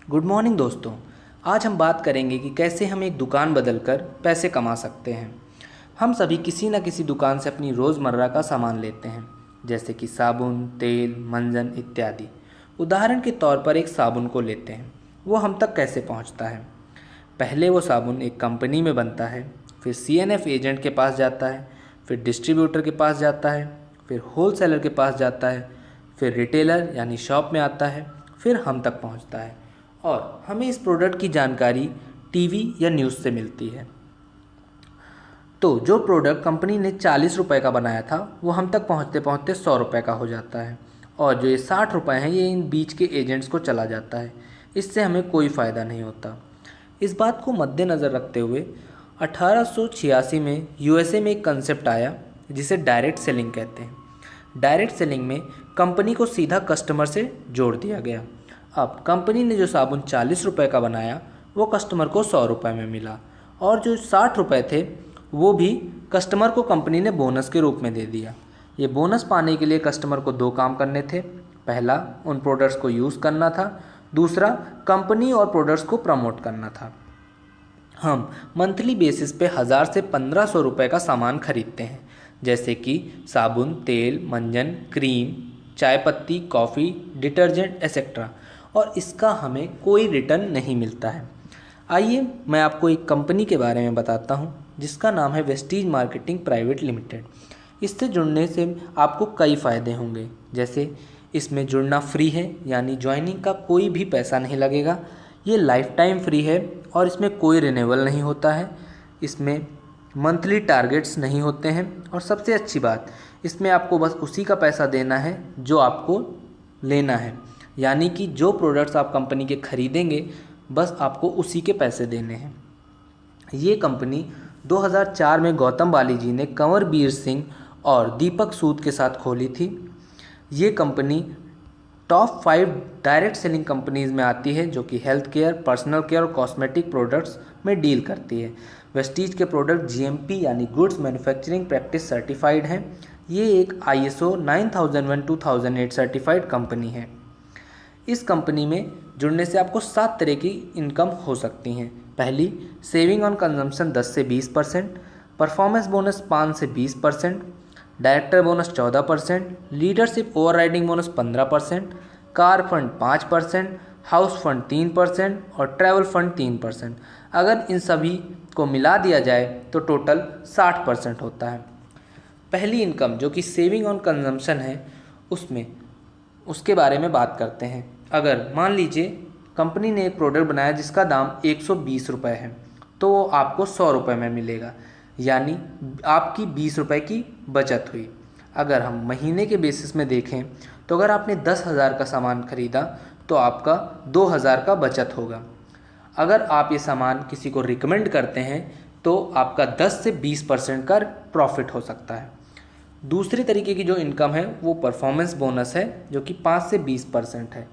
Good morning दोस्तों। आज हम बात करेंगे कि कैसे हम एक दुकान बदलकर पैसे कमा सकते हैं। हम सभी किसी न किसी दुकान से अपनी रोज़मर्रा का सामान लेते हैं, जैसे कि साबुन, तेल, मंजन इत्यादि। उदाहरण के तौर पर एक साबुन को लेते हैं, वो हम तक कैसे पहुंचता है। पहले वो साबुन एक कंपनी में बनता है, फिर सीएनएफ एजेंट के पास जाता है, फिर डिस्ट्रीब्यूटर के पास जाता है, फिर होलसेलर के पास जाता है, फिर रिटेलर यानी शॉप में आता है, फिर हम तक पहुंचता है और हमें इस प्रोडक्ट की जानकारी टीवी या न्यूज़ से मिलती है। तो जो प्रोडक्ट कंपनी ने 40 रुपये का बनाया था वो हम तक पहुंचते पहुंचते 100 रुपये का हो जाता है, और जो ये 60 रुपये हैं ये इन बीच के एजेंट्स को चला जाता है। इससे हमें कोई फ़ायदा नहीं होता। इस बात को मद्देनज़र रखते हुए 1886 में यूएसए में एक कंसेप्ट आया जिसे डायरेक्ट सेलिंग कहते हैं। डायरेक्ट सेलिंग में कंपनी को सीधा कस्टमर से जोड़ दिया गया। अब कंपनी ने जो साबुन 40 रुपये का बनाया वो कस्टमर को 100 रुपये में मिला, और जो 60 रुपये थे वो भी कस्टमर को कंपनी ने बोनस के रूप में दे दिया। ये बोनस पाने के लिए कस्टमर को दो काम करने थे। पहला, उन प्रोडक्ट्स को यूज़ करना था। दूसरा, कंपनी और प्रोडक्ट्स को प्रमोट करना था। हम मंथली बेसिस पे 1000 से 1500 रुपये का सामान खरीदते हैं, जैसे कि साबुन, तेल, मंजन, क्रीम, चाय पत्ती, कॉफ़ी, डिटर्जेंट एक्सेट्रा, और इसका हमें कोई रिटर्न नहीं मिलता है। आइए मैं आपको एक कंपनी के बारे में बताता हूँ जिसका नाम है वेस्टीज मार्केटिंग प्राइवेट लिमिटेड। इससे जुड़ने से आपको कई फ़ायदे होंगे, जैसे इसमें जुड़ना फ्री है, यानी ज्वाइनिंग का कोई भी पैसा नहीं लगेगा। ये लाइफ टाइम फ्री है और इसमें कोई रिन्यूअल नहीं होता है। इसमें मंथली टारगेट्स नहीं होते हैं, और सबसे अच्छी बात, इसमें आपको बस उसी का पैसा देना है जो आपको लेना है, यानी कि जो प्रोडक्ट्स आप कंपनी के खरीदेंगे बस आपको उसी के पैसे देने हैं। ये कंपनी 2004 में गौतम बाली जी ने कंवरबीर सिंह और दीपक सूद के साथ खोली थी। ये company top 5 direct selling companies में आती है, जो कि हेल्थ केयर, पर्सनल केयर और कॉस्मेटिक प्रोडक्ट्स में डील करती है। वेस्टीज के प्रोडक्ट जीएमपी यानी गुड्स मैन्युफैक्चरिंग प्रैक्टिस सर्टिफाइड हैं। ये एक आईएसओ 9001-2008 सर्टिफाइड कंपनी है। इस कंपनी में जुड़ने से आपको 7 तरह की इनकम हो सकती हैं। पहली, सेविंग ऑन कंजम्पशन 10 से 20%, परफॉर्मेंस बोनस 5 से 20%, director bonus 14%, leadership overriding bonus 15%, car fund 5%, house fund 3% और ट्रैवल फंड 3%। अगर इन सभी को मिला दिया जाए तो टोटल 60% होता है। पहली इनकम जो कि सेविंग ऑन कंजम्पशन है, उसके बारे में बात करते हैं। अगर मान लीजिए कंपनी ने एक प्रोडक्ट बनाया जिसका दाम 120 रुपये है, तो वो आपको 100 रुपये में मिलेगा, यानी आपकी 20 रुपये की बचत हुई। अगर हम महीने के बेसिस में देखें तो अगर आपने 10,000 का सामान खरीदा तो आपका 2,000 का बचत होगा। अगर आप ये सामान किसी को रिकमेंड करते हैं तो आपका 10 से 20% का प्रॉफिट हो सकता है। दूसरी तरीके की जो इनकम है वो परफॉर्मेंस बोनस है, जो कि 5 से 20% है।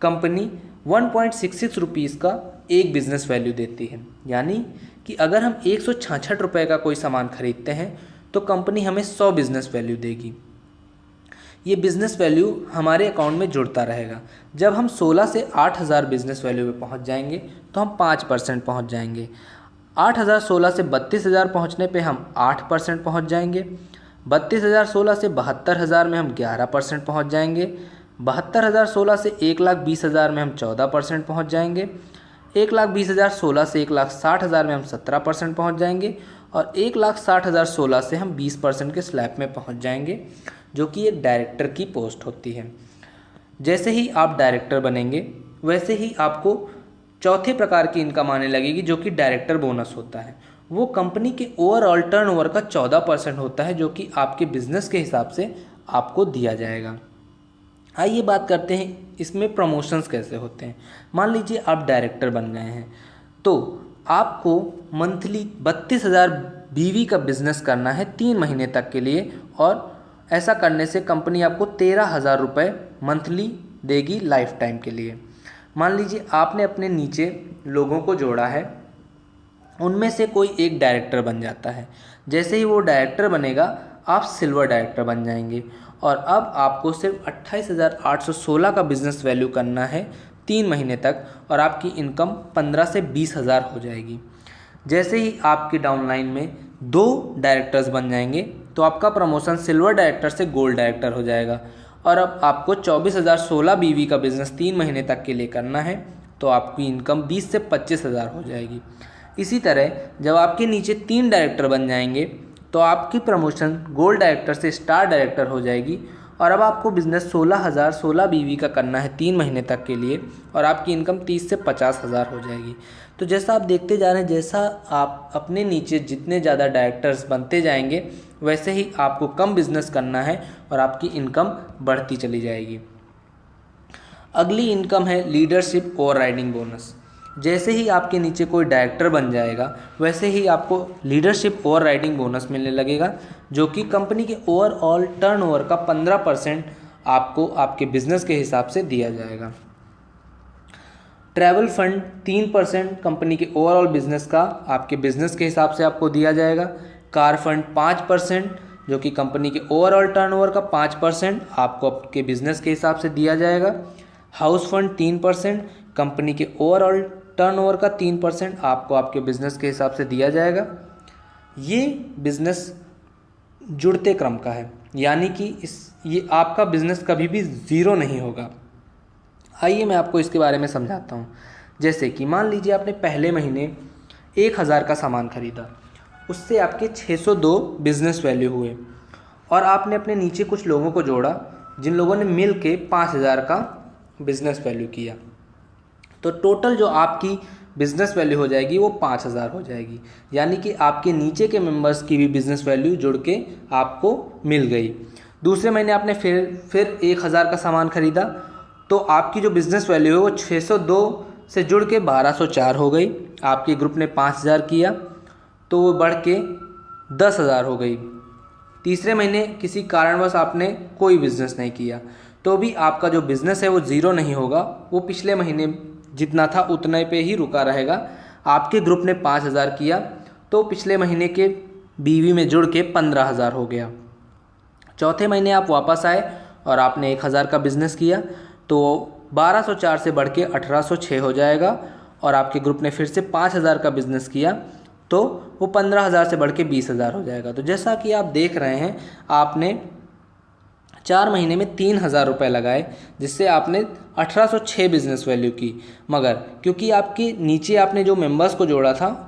कंपनी 1.66 रुपीज़ का एक बिज़नेस वैल्यू देती है, यानी कि अगर हम 166 रुपये का कोई सामान खरीदते हैं तो कंपनी हमें 100 बिज़नेस वैल्यू देगी। ये बिज़नेस वैल्यू हमारे अकाउंट में जुड़ता रहेगा। जब हम 16 से 8,000 बिज़नेस वैल्यू पे पहुंच जाएंगे तो हम 5% पहुंच जाएंगे। 8,000 16 से 32,000 पहुंचने पे हम 8% पहुंच जाएंगे। 32,000 16 से 72,000 में हम 11% पहुंच जाएंगे। 72,000 16 से 1,20,000 में हम 14% पहुंच जाएंगे। 1,20,000 16 से 1,60,000 में हम 17% पहुंच जाएंगे, और 1,60,000 16 से हम 20% के स्लैब में पहुंच जाएंगे, जो कि एक डायरेक्टर की पोस्ट होती है। जैसे ही आप डायरेक्टर बनेंगे वैसे ही आपको चौथे प्रकार की इनकम आने लगेगी, जो कि डायरेक्टर बोनस होता है। वो कंपनी के ओवरऑल टर्नओवर का 14% होता है, जो कि आपके बिजनेस के हिसाब से आपको दिया जाएगा। आइए बात करते हैं इसमें प्रमोशंस कैसे होते हैं। मान लीजिए आप डायरेक्टर बन गए हैं तो आपको मंथली 32,000 बीवी का बिजनेस करना है 3 महीने तक के लिए, और ऐसा करने से कंपनी आपको 13,000 रुपये मंथली देगी लाइफ टाइम के लिए। मान लीजिए आपने अपने नीचे लोगों को जोड़ा है, उनमें से कोई एक डायरेक्टर बन जाता है। जैसे ही वो डायरेक्टर बनेगा आप सिल्वर डायरेक्टर बन जाएंगे, और अब आपको सिर्फ 28,816 का बिज़नेस वैल्यू करना है 3 महीने तक और आपकी इनकम 15 से 20 हज़ार हो जाएगी। जैसे ही आपके डाउनलाइन में 2 डायरेक्टर्स बन जाएंगे तो आपका प्रमोशन सिल्वर डायरेक्टर से गोल्ड डायरेक्टर हो जाएगा और अब आपको 24,016 बीवी का बिजनेस 3 महीने तक के लिए करना है तो आपकी इनकम 20 से 25 हज़ार हो जाएगी। इसी तरह जब आपके नीचे 3 डायरेक्टर बन जाएंगे तो आपकी प्रमोशन गोल्ड डायरेक्टर से स्टार डायरेक्टर हो जाएगी और अब आपको बिज़नेस 16,016 बीवी का करना है 3 महीने तक के लिए और आपकी इनकम 30 से 50 हज़ार हो जाएगी। तो जैसा आप देखते जा रहे हैं, जैसा आप अपने नीचे जितने ज़्यादा डायरेक्टर्स बनते जाएंगे वैसे ही आपको कम बिजनेस करना है और आपकी इनकम बढ़ती चली जाएगी। अगली इनकम है लीडरशिप ओवरराइडिंग बोनस। जैसे ही आपके नीचे कोई डायरेक्टर बन जाएगा वैसे ही आपको लीडरशिप ओवरराइडिंग बोनस मिलने लगेगा, जो कि कंपनी के ओवरऑल टर्नओवर का 15% आपको आपके बिजनेस के हिसाब से दिया जाएगा। ट्रैवल फंड 3% कंपनी के ओवरऑल बिजनेस का आपके बिजनेस के हिसाब से आपको दिया जाएगा। कार फंड 5% जो कि कंपनी के ओवरऑल टर्नओवर का 5% आपको आपके बिजनेस के हिसाब से दिया जाएगा। हाउस फंड 3% कंपनी के ओवरऑल टर्नओवर का 3% आपको आपके बिजनेस के हिसाब से दिया जाएगा। ये बिजनेस जुड़ते क्रम का है, यानी कि ये आपका बिजनेस कभी भी ज़ीरो नहीं होगा। आइए मैं आपको इसके बारे में समझाता हूँ। जैसे कि मान लीजिए आपने पहले महीने 1,000 का सामान खरीदा, उससे आपके 602 बिजनेस वैल्यू हुए और आपने अपने नीचे कुछ लोगों को जोड़ा जिन लोगों ने मिल के 5,000 का बिजनेस वैल्यू किया, तो टोटल जो आपकी बिजनेस वैल्यू हो जाएगी वो 5,000 हो जाएगी। यानी कि आपके नीचे के मेंबर्स की भी बिजनेस वैल्यू जुड़ के आपको मिल गई। दूसरे महीने आपने फिर 1,000 का सामान खरीदा तो आपकी जो बिज़नेस वैल्यू है वो 602 से जुड़ के 1,204 हो गई। आपके ग्रुप ने 5,000 किया तो वो बढ़ के 10,000 हो गई। तीसरे महीने किसी कारणवश आपने कोई बिज़नेस नहीं किया तो भी आपका जो बिज़नेस है वो ज़ीरो नहीं होगा, वो पिछले महीने जितना था उतने पे ही रुका रहेगा। आपके ग्रुप ने 5,000 किया तो पिछले महीने के बीवी में जुड़ के 15,000 हो गया। चौथे महीने आप वापस आए और आपने 1,000 का बिज़नेस किया तो 1,204 से बढ़ के 1,806 हो जाएगा और आपके ग्रुप ने फिर से 5,000 का बिज़नेस किया तो वो 15,000 से बढ़ के 20,000 हो जाएगा। तो जैसा कि आप देख रहे हैं, आपने 4 महीने में 3,000 रुपये लगाए जिससे आपने 1,806 बिज़नेस वैल्यू की, मगर क्योंकि आपके नीचे आपने जो मेंबर्स को जोड़ा था